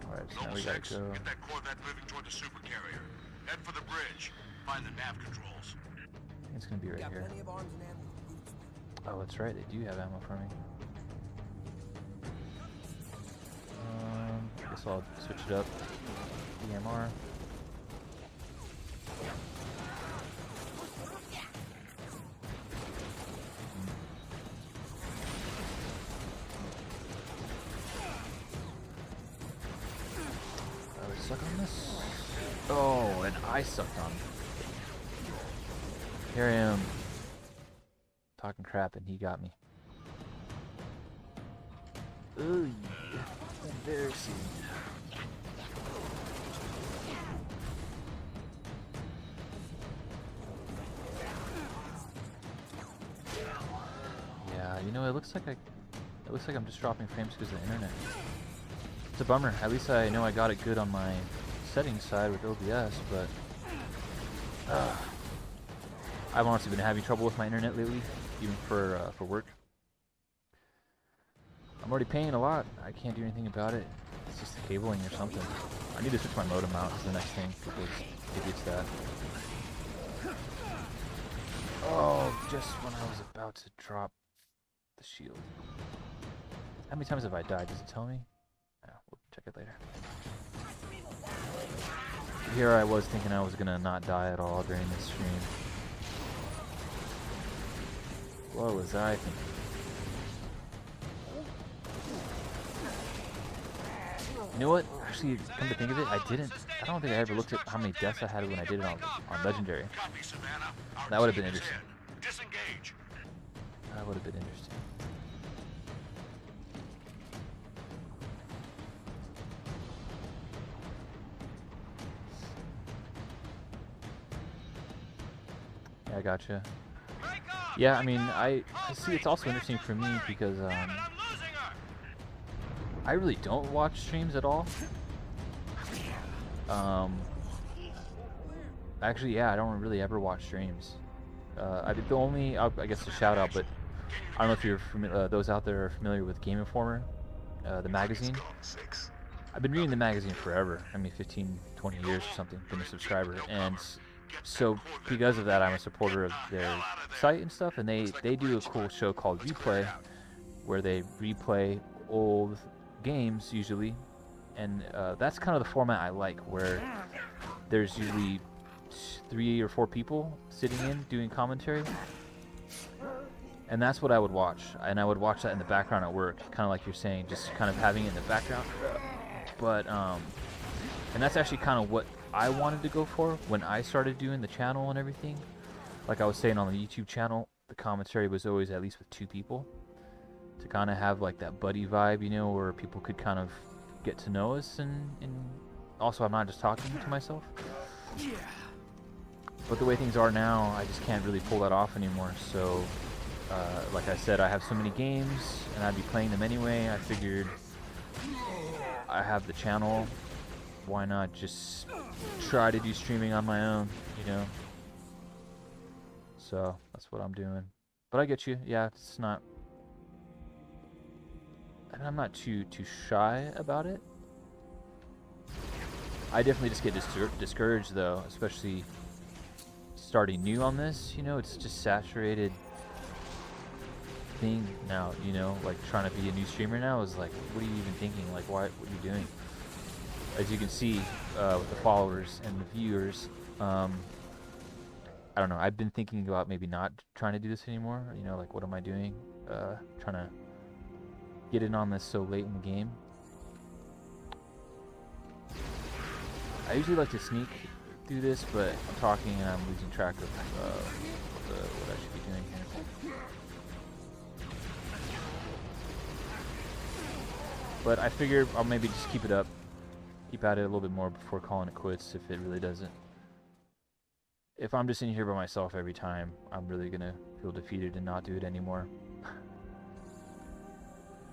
Alright, so now Noble we gotta 6, go. get that Corvette moving toward the super carrier. Head for the bridge. Find the nav controls. It's gonna be right here. Oh, that's right, they do have ammo for me. Guess I'll switch it up. DMR. I would suck on this. Oh, and I sucked on. Here I am. Talking crap and he got me. Ooh, embarrassing. Yeah, you know, it looks like I'm just dropping frames because of the internet. It's a bummer. At least I know I got it good on my settings side with OBS, but I've honestly been having trouble with my internet lately, even for work. I'm already paying a lot. I can't do anything about it. It's just the cabling or something. I need to switch my modem out is the next thing, because maybe it's that. Oh, just when I was about to drop the shield. How many times have I died? Does it tell me? Yeah, we'll check it later. Here I was thinking I was gonna not die at all during this stream. What was I thinking? You know what? Actually, come to think of it, I don't think I ever looked at how many deaths I had when I did it on Legendary. Copy, Savannah. Our That would have been team is interesting. in. Disengage. That would have been interesting. Yeah, I gotcha. Yeah, I mean, I see. It's also interesting for me because I really don't watch streams at all. Actually, yeah, I don't really ever watch streams. I guess a shout out, but I don't know if you're those out there are familiar with Game Informer, the magazine. I've been reading the magazine forever. I mean, 15, 20 years or something. Been a subscriber, and so because of that, I'm a supporter of their site and stuff. And they do a cool show called Replay, where they replay old games usually, and that's kind of the format I like, where there's usually 3 or 4 people sitting in doing commentary, and that's what I would watch. And I would watch that in the background at work, kind of like you're saying, just kind of having it in the background. But and that's actually kind of what I wanted to go for when I started doing the channel and everything. Like I was saying, on the YouTube channel, the commentary was always at least with 2 people, to kind of have like that buddy vibe, you know, where people could kind of get to know us, and also I'm not just talking to myself. But the way things are now, I just can't really pull that off anymore. So like I said, I have so many games and I'd be playing them anyway. I figured I have the channel, why not just try to do streaming on my own, you know? So that's what I'm doing. But I get you. Yeah, it's not, and I'm not too shy about it. I definitely just get discouraged though, especially starting new on this. You know, it's just saturated thing now. You know, like trying to be a new streamer now is like, what are you even thinking? Like, what are you doing? As you can see with the followers and the viewers, I don't know. I've been thinking about maybe not trying to do this anymore. You know, like, what am I doing? Trying to get in on this so late in the game. I usually like to sneak through this, but I'm talking and I'm losing track of what I should be doing here. But I figured I'll maybe just keep it up, keep at it a little bit more before calling it quits if it really doesn't. If I'm just in here by myself every time, I'm really gonna feel defeated and not do it anymore.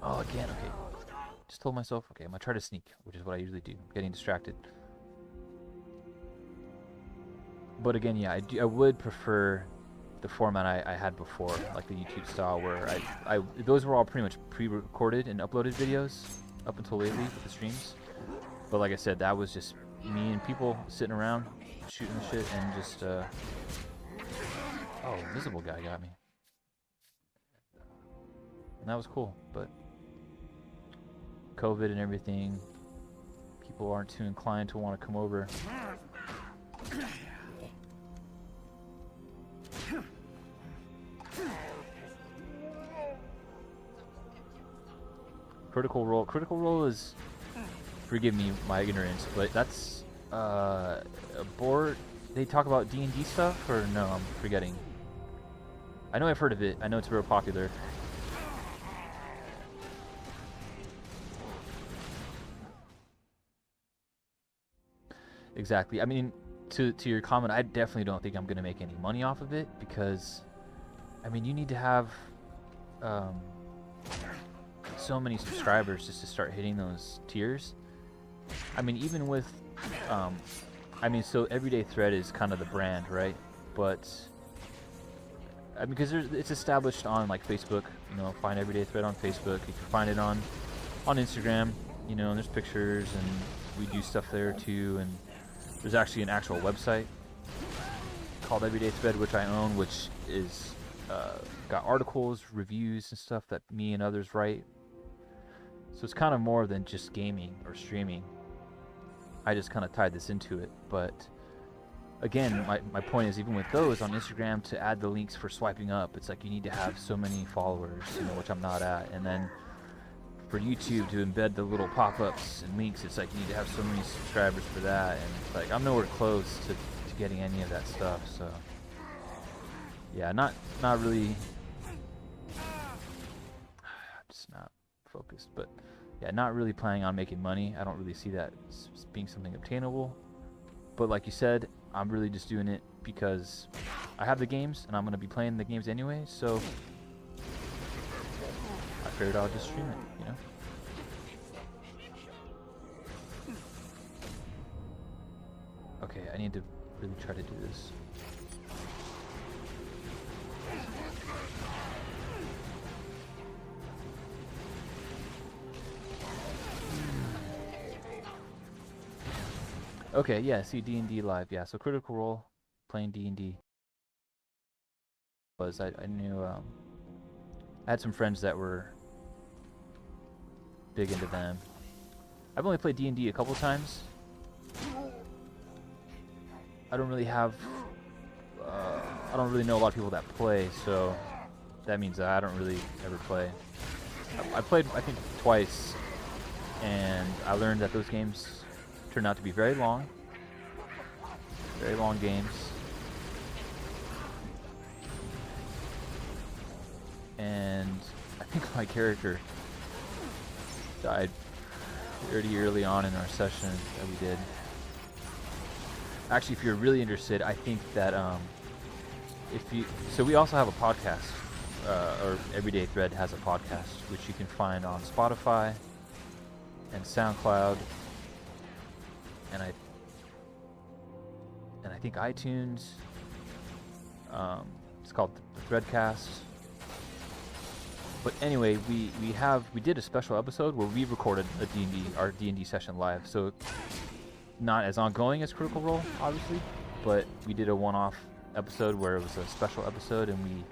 Oh, again, okay. Just told myself, okay, I'm gonna try to sneak, which is what I usually do. I'm getting distracted. But again, yeah, I would prefer the format I had before, like the YouTube style, where those were all pretty much pre-recorded and uploaded videos up until lately with the streams. But like I said, that was just me and people sitting around shooting shit and just oh, invisible guy got me. And that was cool, but COVID and everything, people aren't too inclined to want to come over. Critical Role is, forgive me my ignorance, but that's a board. They talk about D&D stuff, or no? I'm forgetting. I know I've heard of it. I know it's real popular. Exactly. I mean, to your comment, I definitely don't think I'm gonna make any money off of it, because, I mean, you need to have so many subscribers just to start hitting those tiers. I mean, even with I mean, so Everyday Thread is kind of the brand, right? But I mean, because it's established on like Facebook, you know, find Everyday Thread on Facebook. You can find it on Instagram, you know, and there's pictures, and we do stuff there too. And there's actually an actual website called Everyday Thread, which I own, which is got articles, reviews, and stuff that me and others write. So it's kind of more than just gaming or streaming. I just kind of tied this into it. But again, my point is, even with those on Instagram, to add the links for swiping up, it's like you need to have so many followers, you know, which I'm not at. And then for YouTube to embed the little pop-ups and links, it's like you need to have so many subscribers for that. And it's like I'm nowhere close to getting any of that stuff. So yeah, not really. Just not focused, but yeah, not really planning on making money. I don't really see that as being something obtainable. But like you said, I'm really just doing it because I have the games and I'm gonna be playing the games anyway, so I figured I'll just stream it, you know? Okay, I need to really try to do this. Okay, yeah, see D&D live, yeah. So Critical Role, playing D&D. I knew, I had some friends that were big into them. I've only played D&D a couple times. I don't really have, I don't really know a lot of people that play, so that means that I don't really ever play. I played, I think, twice, and I learned that those games turned out to be very long games, and I think my character died pretty early on in our session that we did. Actually, if you're really interested, I think that so we also have a podcast, or Everyday Thread has a podcast, which you can find on Spotify and SoundCloud, and I think iTunes. It's called the Threadcast. But anyway, we did a special episode where we recorded our D&D session live. So not as ongoing as Critical Role, obviously, but we did a one-off episode where it was a special episode, and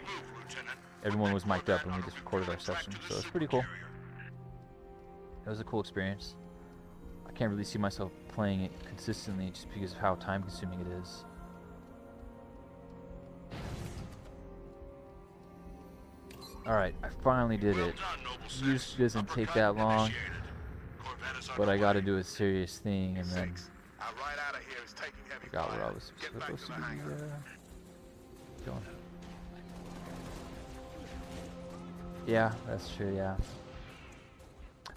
everyone was mic'd up and we just recorded our session. So it's pretty cool. It was a cool experience. I can't really see myself playing it consistently just because of how time-consuming it is. Alright, I finally did it. Usually doesn't take that long, but I gotta do a serious thing, and then Forgot where I was supposed to be going. Yeah, that's true, yeah.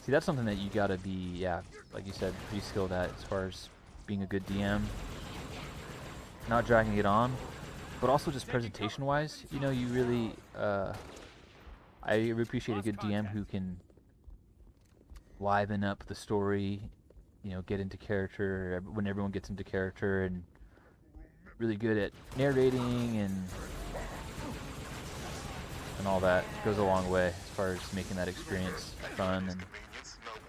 See, that's something that you gotta be, yeah, like you said, pretty skilled at as far as being a good DM. Not dragging it on, but also just presentation-wise, you know, you really, I appreciate a good DM who can liven up the story, you know, get into character when everyone gets into character, and really good at narrating and all that. It goes a long way as far as making that experience fun and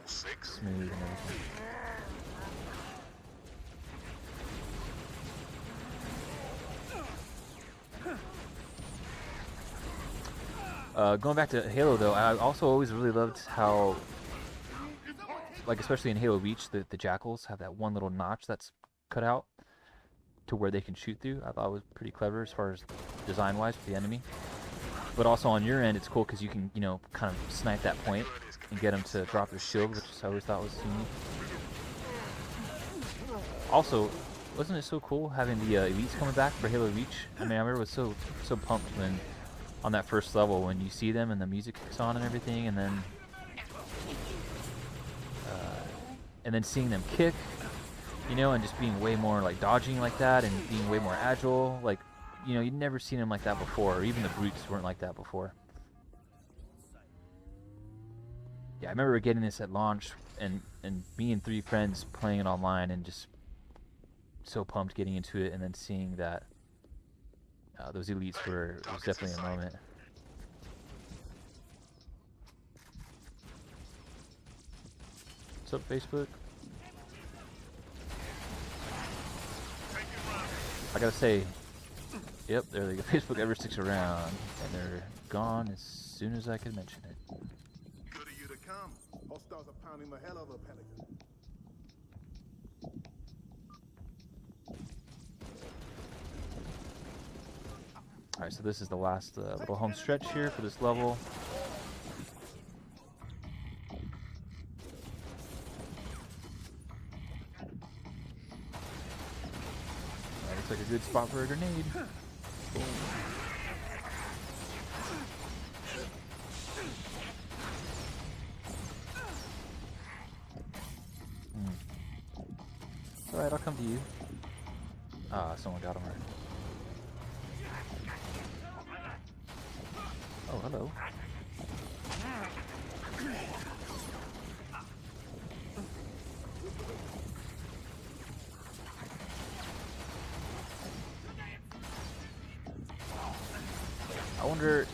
smooth and everything. Going back to Halo though, I also always really loved how, like especially in Halo Reach, the jackals have that one little notch that's cut out to where they can shoot through. I thought it was pretty clever as far as design-wise for the enemy. But also on your end, it's cool because you can, you know, kind of snipe that point and get them to drop their shield, which I always thought was unique. Also, wasn't it so cool having the elites coming back for Halo Reach? I mean, I remember was so pumped when on that first level when you see them and the music kicks on and everything, and then seeing them kick, you know, and just being way more like dodging like that and being way more agile, like. You know, you'd never seen them like that before, or even the brutes weren't like that before. Yeah, I remember getting this at launch, and me and 3 friends playing it online, and just so pumped getting into it, and then seeing that those elites it was definitely a moment. What's up, Facebook? I gotta say, yep, there they go. Facebook ever sticks around, and they're gone as soon as I can mention it. Good of you to come. Hostiles are pounding the hell out of the Pelican. Alright, so this is the last little home stretch here for this level. Looks like a good spot for a grenade. Alright, I'll come to you. Ah, someone got him right. Oh, hello. I wonder.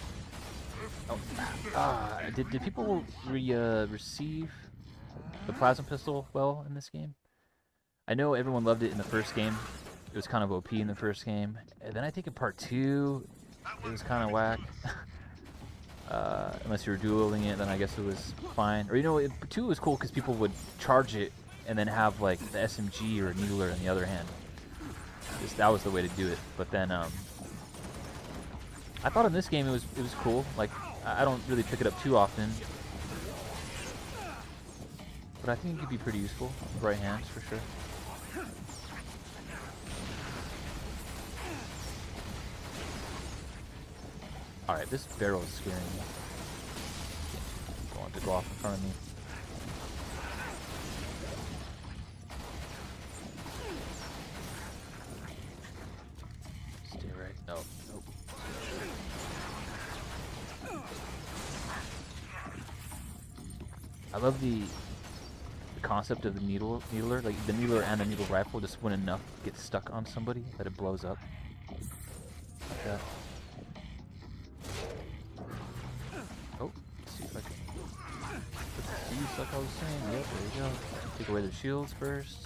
Oh, did people receive the plasma pistol well in this game? I know everyone loved it in the first game. It was kind of OP in the first game, and then I think in part 2, it was kind of whack. Unless you were dueling it, then I guess it was fine. Or you know, 2 was cool because people would charge it and then have like the SMG or needler in the other hand. That was the way to do it. But then I thought in this game it was cool. Like I don't really pick it up too often, but I think it could be pretty useful with right hands for sure. Alright, this barrel is scaring me. Don't want to go off in front of me. Stay right. No, nope. I love the concept of the needler, like the needler and the needle rifle, just when enough gets stuck on somebody that it blows up. Like that. Oh, let's see if I can put the use like I was saying. Yep, there you go. Take away their shields first.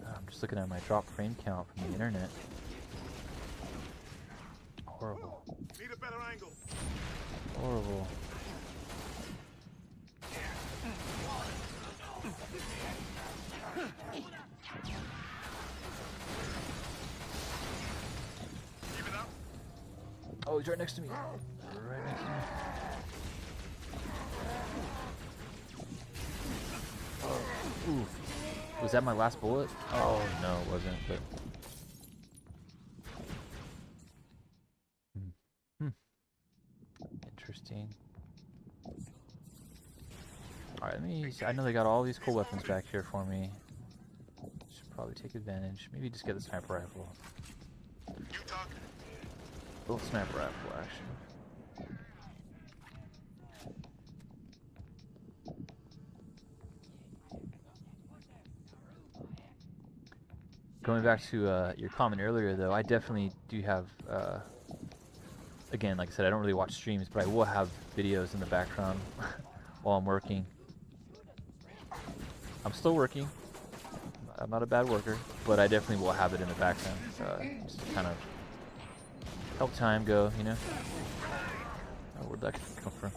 I'm just looking at my drop frame count from the internet. Horrible. Need a better angle. Horrible. Oh, he's right next to me. Right next to me. Oh, oof. Was that my last bullet? Oh, no, it wasn't, but... Interesting. Alright, let me see. I know they got all these cool weapons back here for me. Should probably take advantage. Maybe just get the sniper rifle. You talking? Little sniper rifle action. Going back to your comment earlier, though, I definitely do have, again, like I said, I don't really watch streams, but I will have videos in the background while I'm working. I'm still working. I'm not a bad worker, but I definitely will have it in the background. Just kind of help time go, you know? Oh, where'd that come from?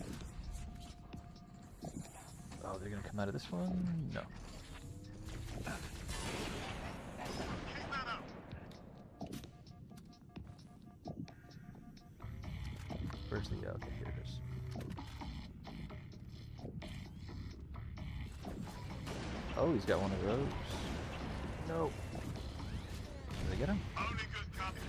Oh, they're gonna come out of this one? No. Where's the... okay, here it is. Oh, he's got one of those. No. Did I get him? Only good copy.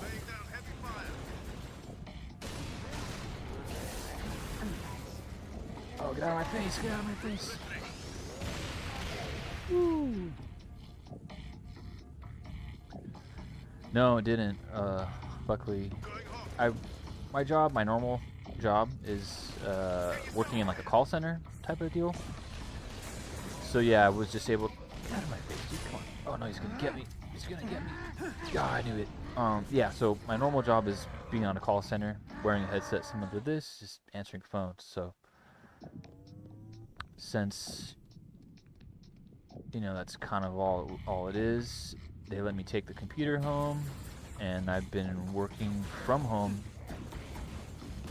Laying down heavy fire. Oh, get out of my face! Get out of my face! Woo! No, it didn't. Luckily, my job, my normal job, is working in like a call center type of deal. So yeah, I was just able. Get out of my face, dude! Come on! Oh no, he's gonna get me! He's gonna get me! God, I knew it. Yeah. So my normal job is being on a call center, wearing a headset similar to this, just answering phones. So since you know that's kind of all it is, they let me take the computer home, and I've been working from home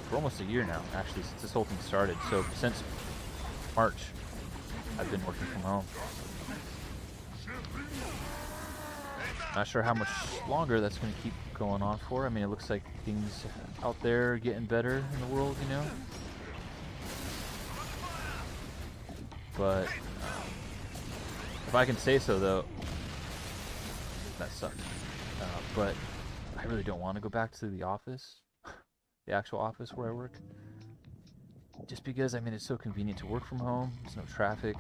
for almost a year now, actually, since this whole thing started. So since March, I've been working from home. Not sure how much longer that's going to keep going on for. I mean, it looks like things out there are getting better in the world, you know? But if I can say so, though, that sucks. But I really don't want to go back to the office, the actual office where I work. Just because, I mean, it's so convenient to work from home. There's no traffic.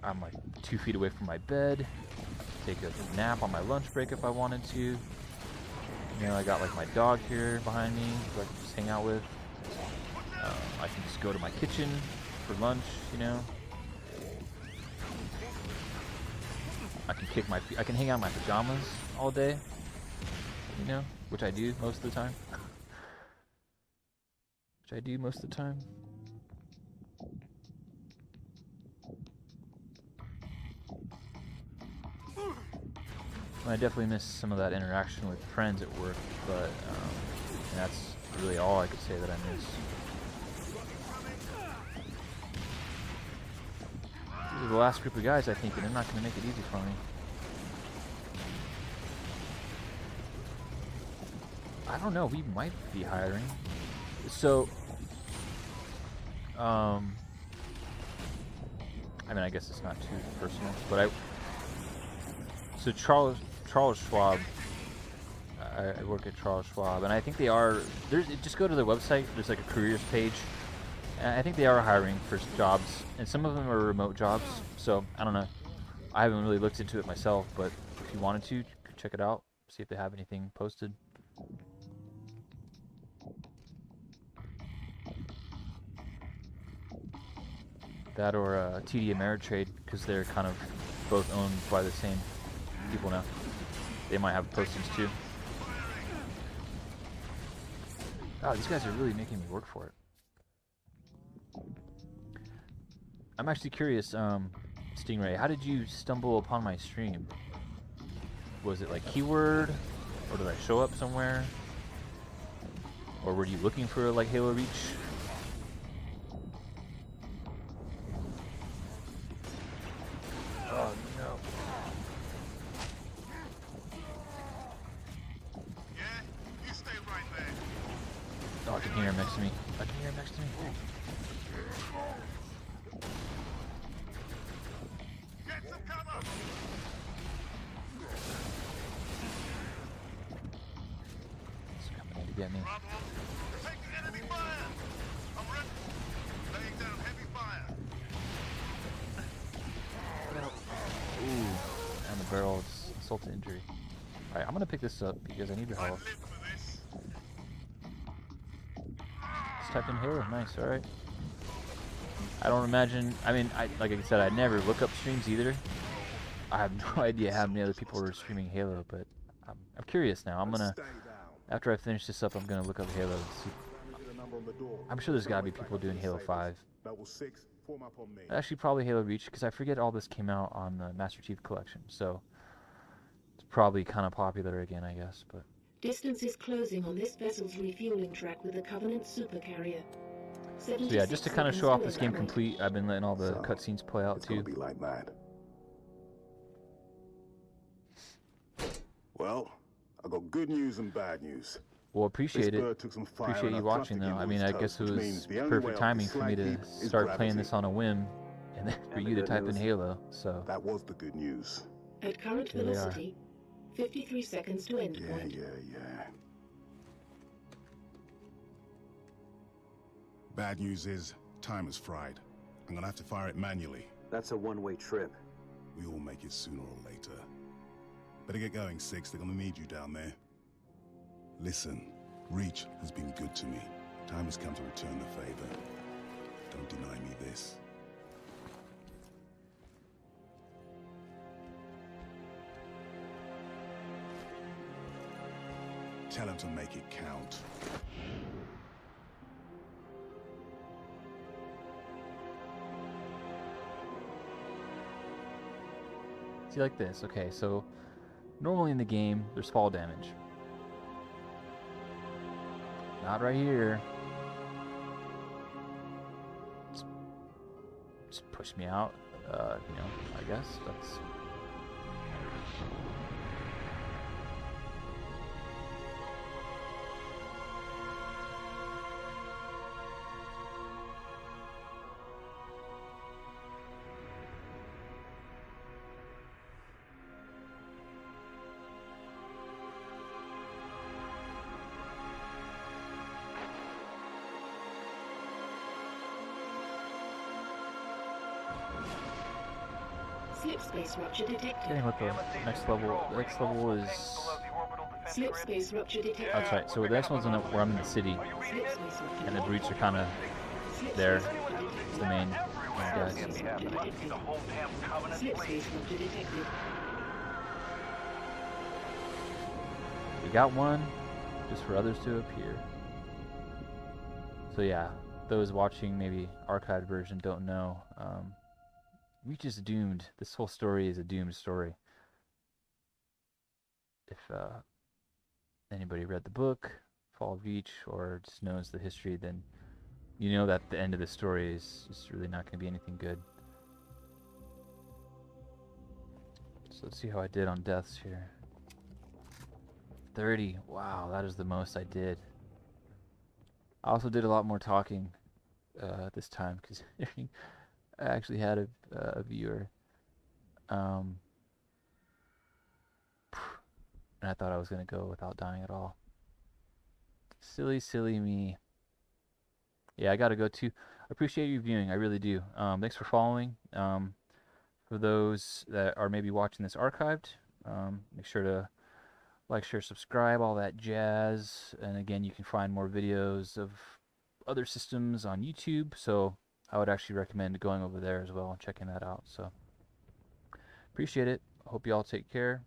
I'm like 2 feet away from my bed. Take a nap on my lunch break if I wanted to. You know, I got like my dog here behind me who I can just hang out with. I can just go to my kitchen for lunch, you know. I can hang out in my pajamas all day, you know, which I do most of the time. I definitely miss some of that interaction with friends at work, but and that's really all I could say that I miss. These are the last group of guys, I think, and they're not going to make it easy for me. I don't know, we might be hiring. So, I mean, I guess it's not too personal, but so Charles Schwab, I work at Charles Schwab, and I think they are, just go to their website, there's like a careers page, and I think they are hiring for jobs, and some of them are remote jobs, so I don't know. I haven't really looked into it myself, but if you wanted to, you could check it out, see if they have anything posted. That or TD Ameritrade, because they're kind of both owned by the same people now. They might have postings too. Oh, these guys are really making me work for it. I'm actually curious, Stingray, how did you stumble upon my stream? Was it like keyword, or did I show up somewhere? Or were you looking for like Halo Reach? Oh no. Yeah? You stay right there. Oh, I can hear him next to me. I can hear him next to me. Get some cover! He's coming in to get me. Bravo! Take enemy fire! I'm ready. Laying down heavy fire. Ooh, and the barrel of insult to injury. Alright, I'm gonna pick this up because I need your I help. live for this. Just typed in Halo, nice, alright. I don't imagine, I mean, like I said, I never look up streams either. I have no idea how many other people were streaming Halo, but I'm curious now. I'm gonna, Stay down. after I finish this up, I'm gonna look up Halo and see. Get a number on the door. I'm sure there's gotta be people doing Halo 5. Level 6, form up on me. Actually, probably Halo Reach, because I forget all this came out on the Master Chief Collection, so it's probably kind of popular again, I guess, but... Distance is closing on this vessel's refueling track with the Covenant supercarrier. So yeah, just to kind of 76 show off seconds this to game endpoint. complete, I've been letting all the cutscenes play out It's gonna too. be like mad. Well, I got good news and bad news. Well, appreciate This it. bird took some fire Appreciate and you I watching thrust it though. I into mean, his I guess toes, it which means was the only perfect way off timing the for me slag to heap is start playing gravity. this on a whim, and then for And you the to good type in news? Halo. So That was the good news. At current Here we are. velocity, 53 seconds to endpoint. Yeah. Bad news is, time is fried. I'm gonna have to fire it manually. That's a one-way trip. We all make it sooner or later. Better get going, Six. They're gonna need you down there. Listen, Reach has been good to me. Time has come to return the favor. Don't deny me this. Tell him to make it count. see, like this. Okay, so normally in the game, there's fall damage. Not right here. Just push me out. You know, I guess that's. Slip space rupture detected. Getting what the next level. The next level is. Slip space rupture detected. That's right. So the next one's where I'm in the city, Slip space rupture and the detected. breach are kind of Slip there. space rupture It's detected. the main guys. Slip space rupture detected. Slip space rupture detected. We got one, just for others to appear. So yeah, those watching maybe archived version don't know. Reach is doomed. This whole story is a doomed story. If anybody read the book, Fall of Reach, or just knows the history, then you know that the end of the story is just really not going to be anything good. So let's see how I did on deaths here. 30. Wow, that is the most I did. I also did a lot more talking this time because I actually had a viewer. And I thought I was going to go without dying at all. Silly me. Yeah, I got to go too. I appreciate you viewing. I really do. Thanks for following. For those that are maybe watching this archived, make sure to like, share, subscribe, all that jazz. And again, you can find more videos of other systems on YouTube. So I would actually recommend going over there as well and checking that out. So appreciate it. Hope you all take care.